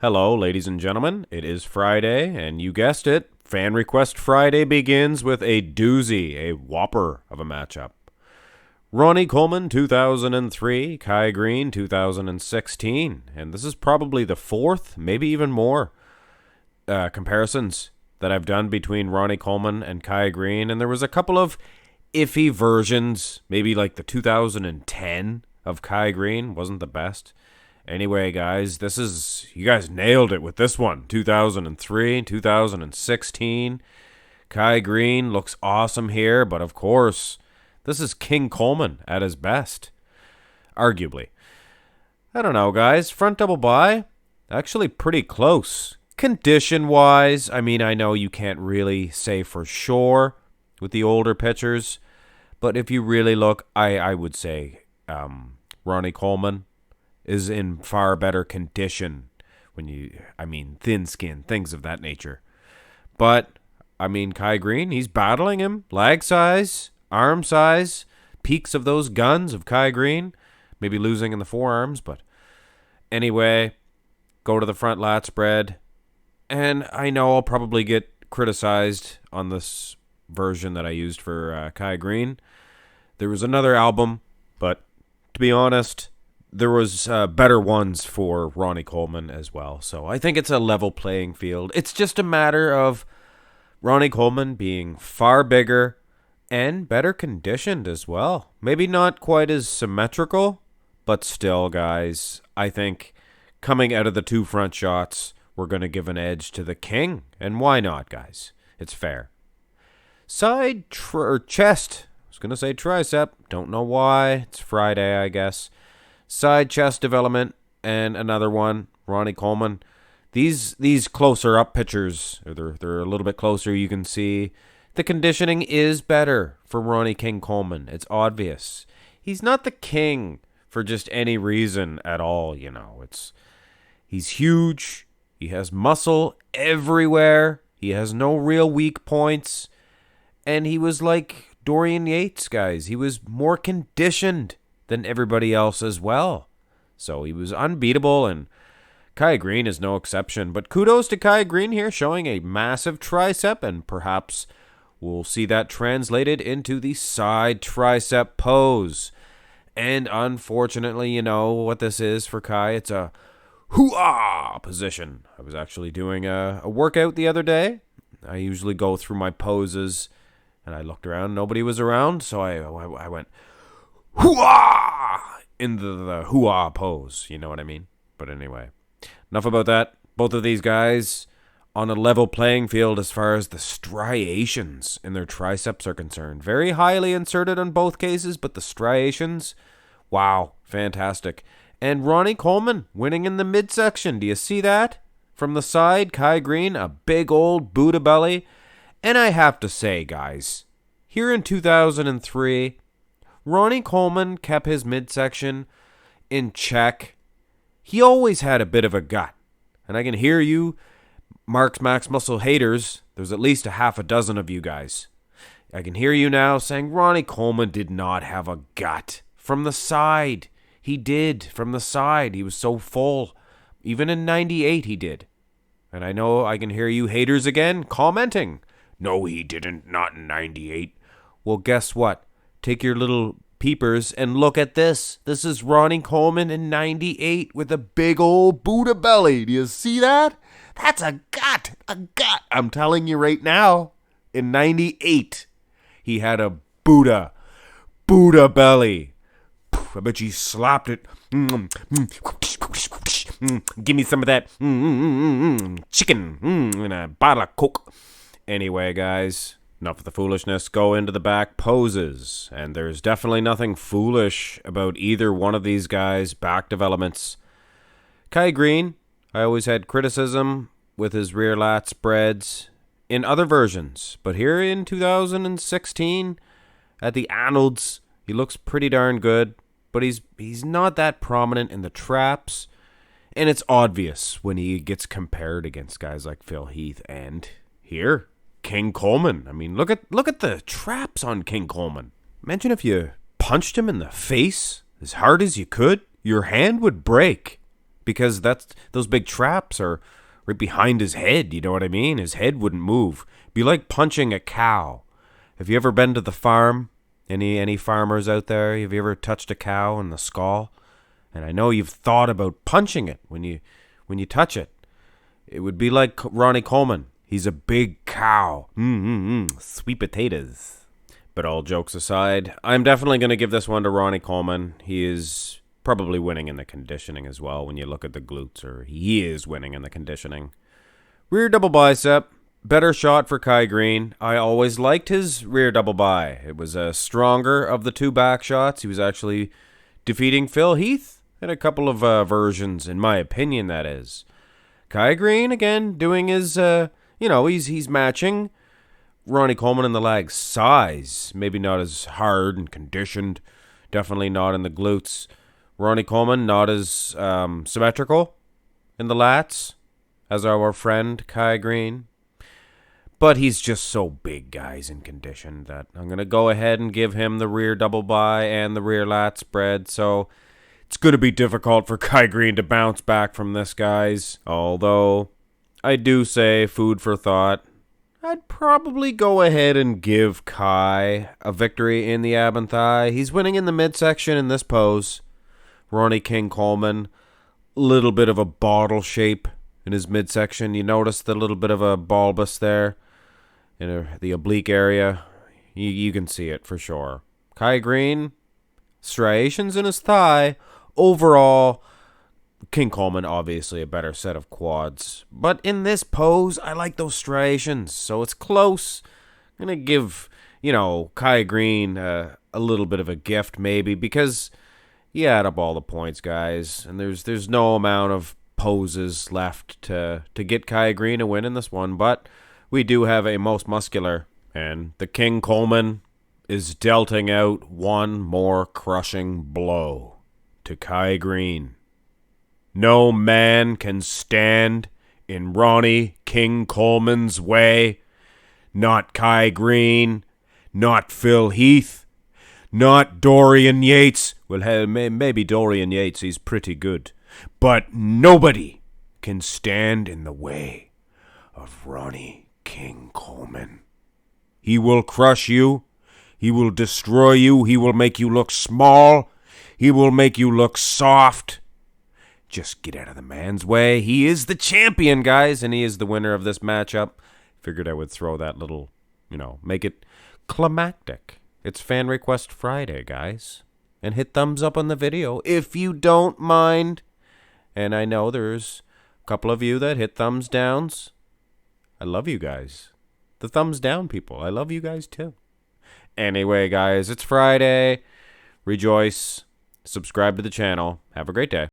Hello, ladies and gentlemen. It is Friday, and you guessed it, Fan Request Friday begins with a doozy, a whopper of a matchup. Ronnie Coleman, 2003, Kai Greene, 2016, and this is probably the fourth, maybe even more, comparisons that I've done between Ronnie Coleman and Kai Greene, and there was a couple of iffy versions, maybe like the 2010 of Kai Greene wasn't the best. Anyway, guys, you guys nailed it with this one. 2003, 2016. Kai Greene looks awesome here, but of course, this is King Coleman at his best. Arguably. I don't know, guys. Front double bi, actually pretty close. Condition-wise, I know you can't really say for sure with the older pitchers, but if you really look, I would say Ronnie Coleman is in far better condition thin skin, things of that nature. But, Kai Greene, he's battling him. Leg size, arm size, peaks of those guns of Kai Greene. Maybe losing in the forearms, but anyway, go to the front lat spread. And I know I'll probably get criticized on this version that I used for Kai Greene. There was another album, but to be honest, there was better ones for Ronnie Coleman as well. So I think it's a level playing field. It's just a matter of Ronnie Coleman being far bigger and better conditioned as well. Maybe not quite as symmetrical, but still, guys, I think coming out of the two front shots, we're going to give an edge to the king. And why not, guys? It's fair. Side chest. I was going to say tricep. Don't know why. It's Friday, I guess. Side chest development, and another one, Ronnie Coleman. These closer up pictures, they're a little bit closer. You can see the conditioning is better for Ronnie King Coleman. It's obvious. He's not the king for just any reason at all. He's huge. He has muscle everywhere. He has no real weak points, and he was like Dorian Yates, guys. He was more conditioned than everybody else as well. So he was unbeatable, and Kai Greene is no exception. But kudos to Kai Greene here, showing a massive tricep, and perhaps we'll see that translated into the side tricep pose. And unfortunately, you know what this is for Kai. It's a hoo-ah position. I was actually doing a workout the other day. I usually go through my poses, and I looked around. Nobody was around, so I went hoo-ah in the hoo-ah pose. You know what I mean? But anyway, enough about that. Both of these guys on a level playing field as far as the striations in their triceps are concerned. Very highly inserted in both cases, but the striations, wow, fantastic. And Ronnie Coleman winning in the midsection. Do you see that? From the side, Kai Greene, a big old Buddha belly. And I have to say, guys, here in 2003, Ronnie Coleman kept his midsection in check. He always had a bit of a gut. And I can hear you, Mark's Max Muscle haters. There's at least a half a dozen of you guys. I can hear you now saying Ronnie Coleman did not have a gut. From the side, he did. From the side, he was so full. Even in 98, he did. And I know I can hear you haters again commenting. No, he didn't. Not in 98. Well, guess what? Take your little peepers and look at this. This is Ronnie Coleman in 98 with a big old Buddha belly. Do you see that? That's a gut. A gut. I'm telling you right now. In 98, he had a Buddha belly. I bet you slapped it. Give me some of that chicken and a bottle of Coke. Anyway, guys, enough of the foolishness. Go into the back poses. And there's definitely nothing foolish about either one of these guys' back developments. Kai Greene, I always had criticism with his rear lat spreads in other versions. But here in 2016, at the Arnold's, he looks pretty darn good. But he's not that prominent in the traps. And it's obvious when he gets compared against guys like Phil Heath and here, King Coleman. I mean, look at the traps on King Coleman. Imagine if you punched him in the face as hard as you could, your hand would break because those big traps are right behind his head, you know what I mean? His head wouldn't move. It'd be like punching a cow. Have you ever been to the farm? Any farmers out there? Have you ever touched a cow in the skull? And I know you've thought about punching it when you touch it. It would be like Ronnie Coleman. He's a big cow. Sweet potatoes. But all jokes aside, I'm definitely going to give this one to Ronnie Coleman. He is probably winning in the conditioning as well when you look at the glutes, or he is winning in the conditioning. Rear double bicep. Better shot for Kai Greene. I always liked his rear double bi. It was a stronger of the two back shots. He was actually defeating Phil Heath in a couple of versions, in my opinion, that is. Kai Greene, again, doing his, he's matching Ronnie Coleman in the leg size. Maybe not as hard and conditioned. Definitely not in the glutes. Ronnie Coleman, not as symmetrical in the lats as our friend Kai Greene. But he's just so big, guys, and conditioned that I'm going to go ahead and give him the rear double bi and the rear lat spread. So it's going to be difficult for Kai Greene to bounce back from this, guys. Although I do say, food for thought, I'd probably go ahead and give Kai a victory in the ab and thigh. He's winning in the midsection in this pose. Ronnie King Coleman, little bit of a bottle shape in his midsection. You notice the little bit of a bulbous there in the oblique area. You can see it for sure. Kai Greene, striations in his thigh. Overall, King Coleman, obviously a better set of quads. But in this pose, I like those striations, so it's close. I'm going to give, Kai Greene a little bit of a gift maybe, because you add up all the points, guys, and there's no amount of poses left to get Kai Greene a win in this one, but we do have a most muscular, and the King Coleman is dealing out one more crushing blow to Kai Greene. No man can stand in Ronnie King Coleman's way. Not Kai Greene, not Phil Heath, not Dorian Yates. Well, hell, maybe Dorian Yates, he's pretty good. But nobody can stand in the way of Ronnie King Coleman. He will crush you. He will destroy you. He will make you look small. He will make you look soft. Just get out of the man's way. He is the champion, guys, and he is the winner of this matchup. Figured I would throw that little, make it climactic. It's Fan Request Friday, guys. And hit thumbs up on the video if you don't mind. And I know there's a couple of you that hit thumbs downs. I love you guys. The thumbs down people. I love you guys too. Anyway, guys, it's Friday. Rejoice. Subscribe to the channel. Have a great day.